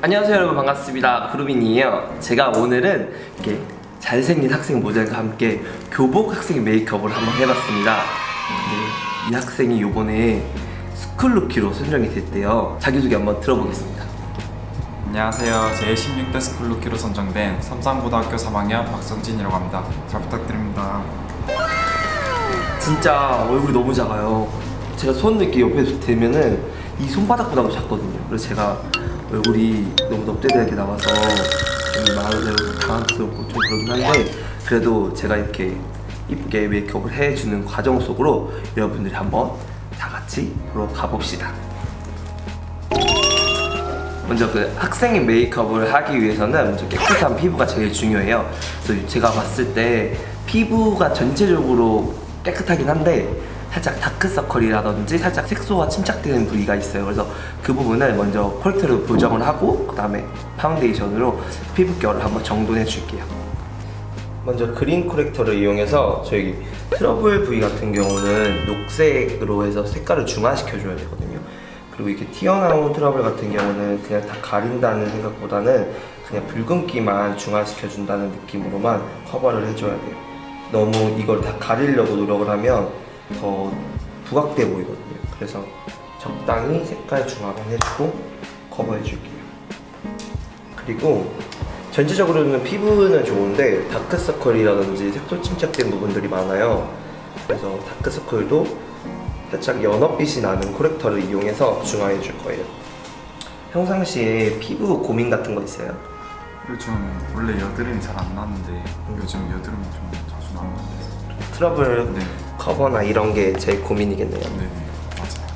안녕하세요 여러분, 반갑습니다. 구루빈이에요. 제가 오늘은 이렇게 잘생긴 학생 모델과 함께 교복 학생 메이크업을 한번 해봤습니다. 네, 이 학생이 요번에 스쿨루키로 선정이 됐대요. 자기소개 한번 들어보겠습니다. 안녕하세요. 제16대 스쿨루키로 선정된 삼산고등학교 3학년 박성진이라고 합니다. 잘 부탁드립니다. 진짜 얼굴이 너무 작아요. 제가 손 이렇게 옆에 대면은 이 손바닥보다도 작거든요. 그래서 제가 얼굴이 너무 넙대대하게 나와서 좀 마음대로 당황스럽고 좀 그러긴 한데, 그래도 제가 이렇게 이쁘게 메이크업을 해주는 과정 속으로 여러분들이 한번 다 같이 보러 가봅시다. 먼저 그 학생의 메이크업을 하기 위해서는 먼저 깨끗한 피부가 제일 중요해요. 그래서 제가 봤을 때 피부가 전체적으로 깨끗하긴 한데 살짝 다크서클이라든지 살짝 색소가 침착되는 부위가 있어요. 그래서 그 부분을 먼저 코렉터로 보정을 하고 그 다음에 파운데이션으로 피부결을 한번 정돈해 줄게요. 먼저 그린 코렉터를 이용해서 저희 트러블 부위 같은 경우는 녹색으로 해서 색깔을 중화시켜 줘야 되거든요. 그리고 이렇게 튀어나온 트러블 같은 경우는 그냥 다 가린다는 생각보다는 그냥 붉은기만 중화시켜 준다는 느낌으로만 커버를 해줘야 돼요. 너무 이걸 다 가리려고 노력을 하면 더 부각돼 보이거든요. 그래서 적당히 색깔 중화만 해주고 커버해 줄게요. 그리고 전체적으로는 피부는 좋은데 다크서클이라든지 색소 침착된 부분들이 많아요. 그래서 다크서클도 살짝 연어빛이 나는 코렉터를 이용해서 중화해 줄 거예요. 평상시에 피부 고민 같은 거 있어요? 요즘 원래 여드름이 잘 안 나는데 요즘 여드름이 좀 자주 나는 것 같아서. 트러블 네. 커버나 이런 게 제일 고민이겠네요. 네네, 맞아요.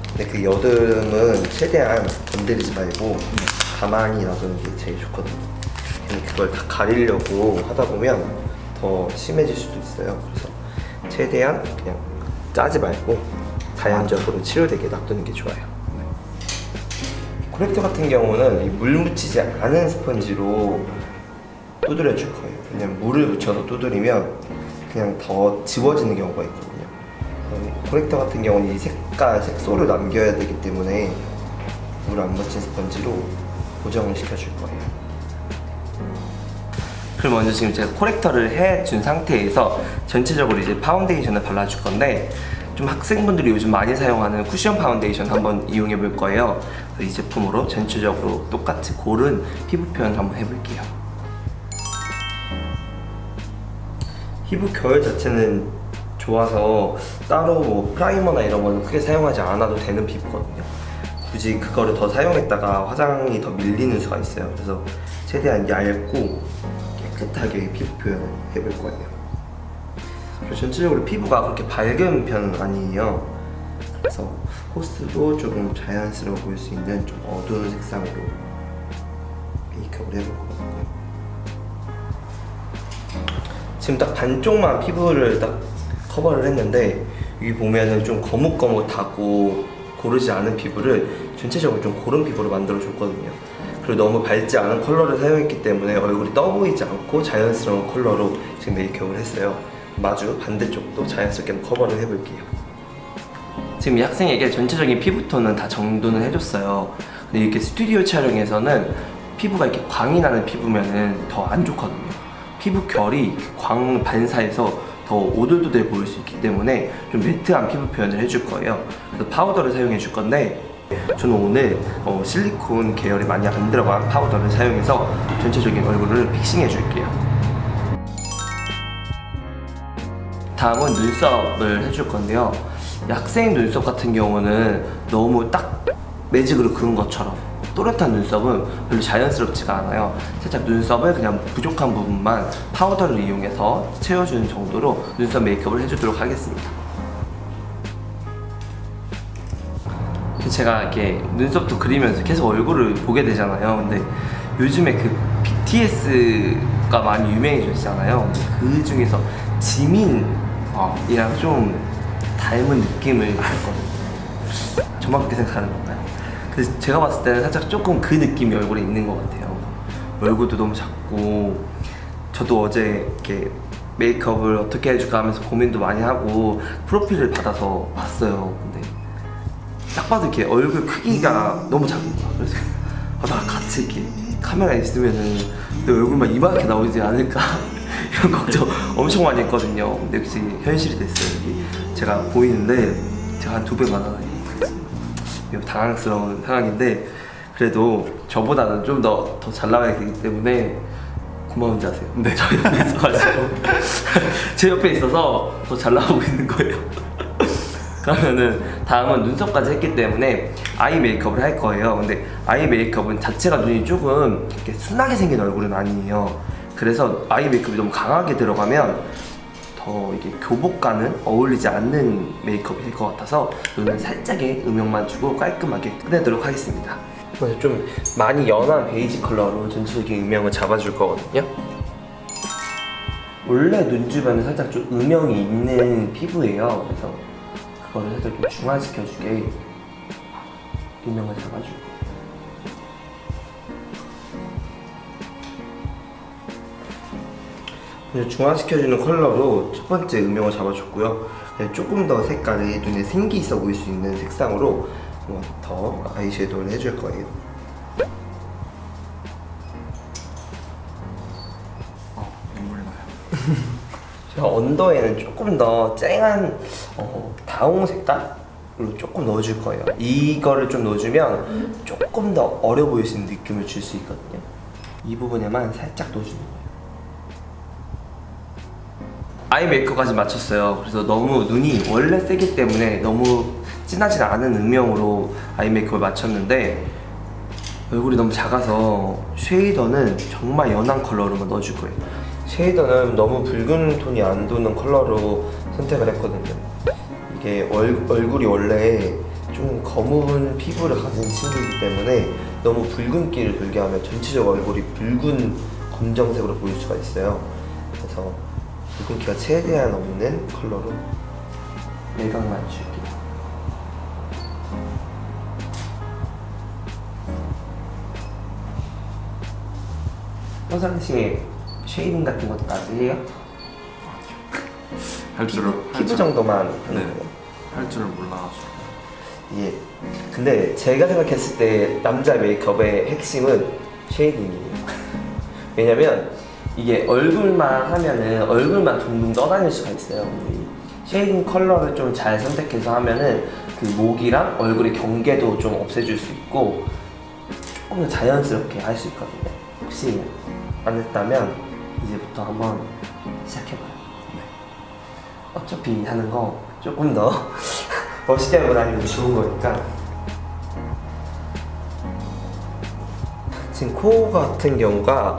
근데 그 여드름은 최대한 건드리지 말고 가만히 놔두는 게 제일 좋거든요. 괜히 그걸 다 가리려고 하다 보면 더 심해질 수도 있어요. 그래서 최대한 그냥 짜지 말고 자연적으로 치료되게 놔두는 게 좋아요. 코렉터 같은 경우는 이 물 묻히지 않은 스펀지로 두드려 줄 거예요. 왜냐면 물을 묻혀서 두드리면 그냥 더 지워지는 경우가 있거든요. 코렉터 같은 경우는 이 색깔, 색소를 남겨야 되기 때문에 물 안 묻힌 스펀지로 고정을 시켜줄 거예요. 그럼 먼저 지금 제가 코렉터를 해준 상태에서 전체적으로 이제 파운데이션을 발라줄 건데, 좀 학생분들이 요즘 많이 사용하는 쿠션 파운데이션 한번 이용해 볼 거예요. 이 제품으로 전체적으로 똑같이 고른 피부 표현 한번 해볼게요. 피부 결 자체는 좋아서 따로 뭐 프라이머나 이런 거는 크게 사용하지 않아도 되는 피부거든요. 굳이 그거를 더 사용했다가 화장이 더 밀리는 수가 있어요. 그래서 최대한 얇고 깨끗하게 피부 표현을 해볼 거예요. 그리고 전체적으로 피부가 그렇게 밝은 편은 아니에요. 그래서 호스도 조금 자연스러워 보일 수 있는 좀 어두운 색상으로 메이크업을 해볼 거거든요. 지금 딱 반쪽만 피부를 딱 커버를 했는데, 여기 보면은 좀 거뭇거뭇하고 고르지 않은 피부를 전체적으로 좀 고른 피부로 만들어 줬거든요. 그리고 너무 밝지 않은 컬러를 사용했기 때문에 얼굴이 떠 보이지 않고 자연스러운 컬러로 지금 메이크업을 했어요. 마주 반대쪽도 자연스럽게 커버를 해볼게요. 지금 이 학생에게 전체적인 피부톤은 다 정돈을 해줬어요. 근데 이렇게 스튜디오 촬영에서는 피부가 이렇게 광이 나는 피부면은 더 안 좋거든요. 피부 결이 광 반사해서 더 오돌도돌 보일 수 있기 때문에 좀 매트한 피부 표현을 해줄 거예요. 그래서 파우더를 사용해 줄 건데, 저는 오늘 실리콘 계열이 많이 안 들어간 파우더를 사용해서 전체적인 얼굴을 픽싱해 줄게요. 다음은 눈썹을 해줄 건데요. 이 학생 눈썹 같은 경우는 너무 딱 매직으로 그은 것처럼 또렷한 눈썹은 별로 자연스럽지가 않아요. 살짝 눈썹을 그냥 부족한 부분만 파우더를 이용해서 채워주는 정도로 눈썹 메이크업을 해주도록 하겠습니다. 제가 이렇게 눈썹도 그리면서 계속 얼굴을 보게 되잖아요. 근데 요즘에 그 BTS가 많이 유명해졌잖아요. 그 중에서 지민이랑 좀 닮은 느낌을 받았거든요. 저만 그렇게 생각하는 건가요? 그래서 제가 봤을 때는 살짝 조금 그 느낌이 얼굴에 있는 것 같아요. 얼굴도 너무 작고, 저도 어제 이렇게 메이크업을 어떻게 해줄까 하면서 고민도 많이 하고 프로필을 받아서 봤어요. 근데 딱 봐도 이렇게 얼굴 크기가 너무 작은 거야. 그래서 나 같은 솔직히 카메라 있으면은 내 얼굴만 이만하게 나오지 않을까 이런 걱정 엄청 많이 했거든요. 근데 역시 현실이 됐어요. 이게 제가 보이는데 제가 한 2배 많아요. 당황스러운 상황인데 그래도 저보다는 좀 더 잘 나와야 되기 때문에 고마운지 아세요? 네. 저 옆에 있어가지고 제 옆에 있어서 더 잘 나오고 있는 거예요. 그러면은 다음은 눈썹까지 했기 때문에 아이 메이크업을 할 거예요. 근데 아이 메이크업은 자체가 눈이 조금 이렇게 순하게 생긴 얼굴은 아니에요. 그래서 아이 메이크업이 너무 강하게 들어가면 더 이게 교복과는 어울리지 않는 메이크업이 될 것 같아서 눈은 살짝의 음영만 주고 깔끔하게 끝내도록 하겠습니다. 그래서 좀 많이 연한 베이지 컬러로 전체적인 음영을 잡아줄 거거든요. 원래 눈 주변에 살짝 좀 음영이 있는 피부예요. 그래서 그거를 살짝 좀 중화시켜주게 음영을 잡아주고. 중화시켜주는 컬러로 첫 번째 음영을 잡아줬고요. 조금 더 색깔이 눈에 생기 있어 보일 수 있는 색상으로 더 아이섀도우를 해줄 거예요. 눈물이 나요. 제가 언더에는 조금 더 쨍한 다홍 색깔로 조금 넣어줄 거예요. 이거를 좀 넣어주면 조금 더 어려 보일 수 있는 느낌을 줄 수 있거든요. 이 부분에만 살짝 넣어주는 거예요. 아이 메이크업까지 마쳤어요. 그래서 너무 눈이 원래 세기 때문에 너무 진하지 않은 음영으로 아이 메이크업을 마쳤는데 얼굴이 너무 작아서 쉐이더는 정말 연한 컬러로만 넣어줄 거예요. 쉐이더는 너무 붉은 톤이 안 도는 컬러로 선택을 했거든요. 이게 얼굴이 원래 좀 검은 피부를 가진 친구이기 때문에 너무 붉은기를 돌게 하면 전체적 얼굴이 붉은 검정색으로 보일 수가 있어요. 그래서 붉은기가 최대한 없는 컬러로 내각만 줄게요. 평상시에 쉐이딩 같은 것도까지 해요? 할 줄을 피부 정도만 하는 네. 거예요. 할 줄을 몰라가지고. 예. 근데 제가 생각했을 때 남자 메이크업의 핵심은 쉐이딩이에요. 왜냐면 이게 얼굴만 하면은 얼굴만 둥둥 떠다닐 수가 있어요. 이 쉐이딩 컬러를 좀 잘 선택해서 하면은 그 목이랑 얼굴의 경계도 좀 없애줄 수 있고 조금 더 자연스럽게 할 수 있거든요. 혹시 안 했다면 이제부터 한번 시작해봐요. 네. 어차피 하는 거 조금 더 멋있게 하고 다니면 좋은 거니까. 지금 코 같은 경우가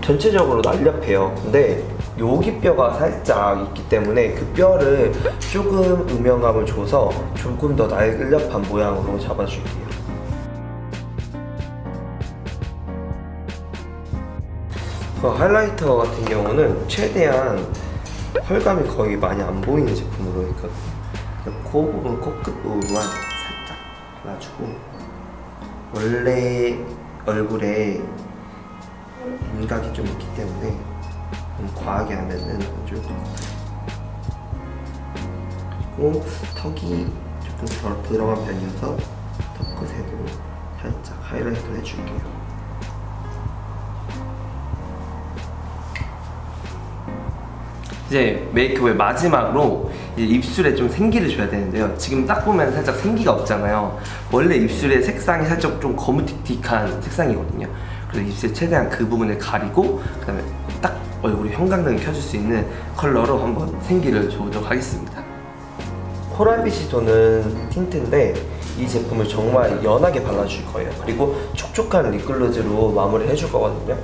전체적으로 날렵해요. 근데 여기 뼈가 살짝 있기 때문에 그 뼈를 조금 음영감을 줘서 조금 더 날렵한 모양으로 잡아줄게요. 그 하이라이터 같은 경우는 최대한 펄감이 거의 많이 안 보이는 제품으로 했거든요. 코 부분, 코끝 부분만 살짝 발라주고 원래 얼굴에 윤곽이 좀 있기 때문에 과하게 하면은 안 좋을 것 같아요. 그리고 턱이 조금 덜 들어간 편이어서 턱 끝에도 살짝 하이라이트 해줄게요. 이제 메이크업의 마지막으로 이제 입술에 좀 생기를 줘야 되는데요. 지금 딱 보면 살짝 생기가 없잖아요. 원래 입술의 색상이 살짝 좀 거무틱틱한 색상이거든요. 그래서 입술 최대한 그 부분을 가리고 그다음에 딱 얼굴에 형광등을 켜줄 수 있는 컬러로 한번 생기를 줘보도록 하겠습니다. 코랄빛이 도는 틴트인데 이 제품을 정말 연하게 발라줄 거예요. 그리고 촉촉한 립글로즈로 마무리 해줄 거거든요.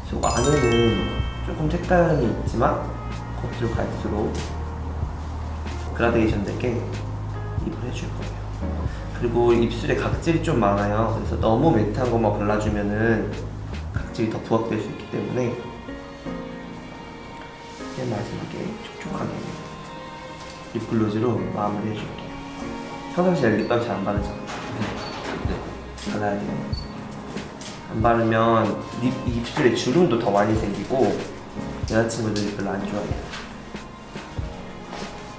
그리고 안에는 조금 색감이 있지만 겉으로 갈수록 그라데이션 되게 입을 해줄 거예요. 그리고 입술에 각질이 좀 많아요. 그래서 너무 매트한 것만 발라주면은 각질이 더 부각될 수 있기 때문에 맨 마지막에 촉촉하게 립글로즈로 마무리 해줄게요. 평상시에 립밤 잘 안 바르잖아요. 네, 발라야 돼요. 안 바르면 입술에 주름도 더 많이 생기고 여자친구들이 별로 안 좋아해요.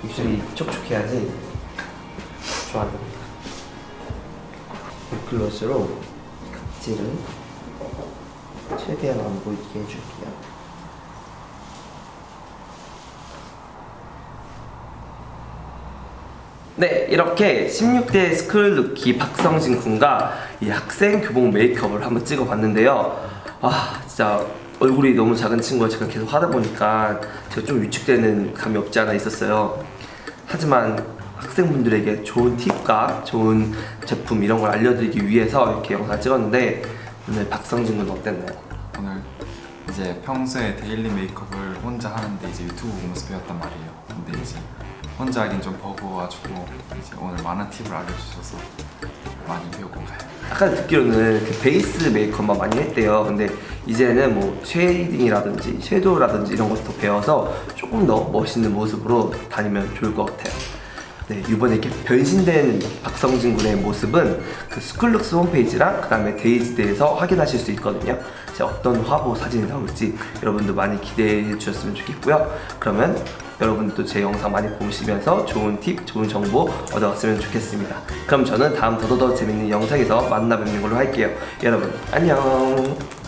입술이 촉촉해야지 좋아합니다. 립글로스로 각질을 최대한 안 보이게 해줄게요. 네, 이렇게 16대 스쿨루키 박성진 군과 이 학생 교복 메이크업을 한번 찍어봤는데요. 아, 진짜 얼굴이 너무 작은 친구가 제가 계속 하다 보니까 제가 좀 위축되는 감이 없지 않아 있었어요. 하지만 학생분들에게 좋은 팁과 좋은 제품 이런 걸 알려드리기 위해서 이렇게 영상을 찍었는데 오늘 박성진 군은 어땠나요? 오늘 이제 평소에 데일리 메이크업을 혼자 하는데 이제 유튜브 보면서 배웠단 말이에요. 근데 이제 혼자 하긴 좀 버거워가지고 이제 오늘 많은 팁을 알려주셔서 많이 배우고 가요. 아까 듣기로는 그 베이스 메이크업만 많이 했대요. 근데 이제는 뭐 쉐이딩이라든지 섀도우라든지 이런 것도 배워서 조금 더 멋있는 모습으로 다니면 좋을 것 같아요. 네, 이번에 이렇게 변신된 박성진 군의 모습은 그 스쿨룩스 홈페이지랑 그 다음에 데이즈데이에서 확인하실 수 있거든요. 이제 어떤 화보 사진이 나올지 여러분도 많이 기대해 주셨으면 좋겠고요. 그러면 여러분도 제 영상 많이 보시면서 좋은 팁, 좋은 정보 얻어갔으면 좋겠습니다. 그럼 저는 다음 더더더 재밌는 영상에서 만나 뵙는 걸로 할게요. 여러분 안녕.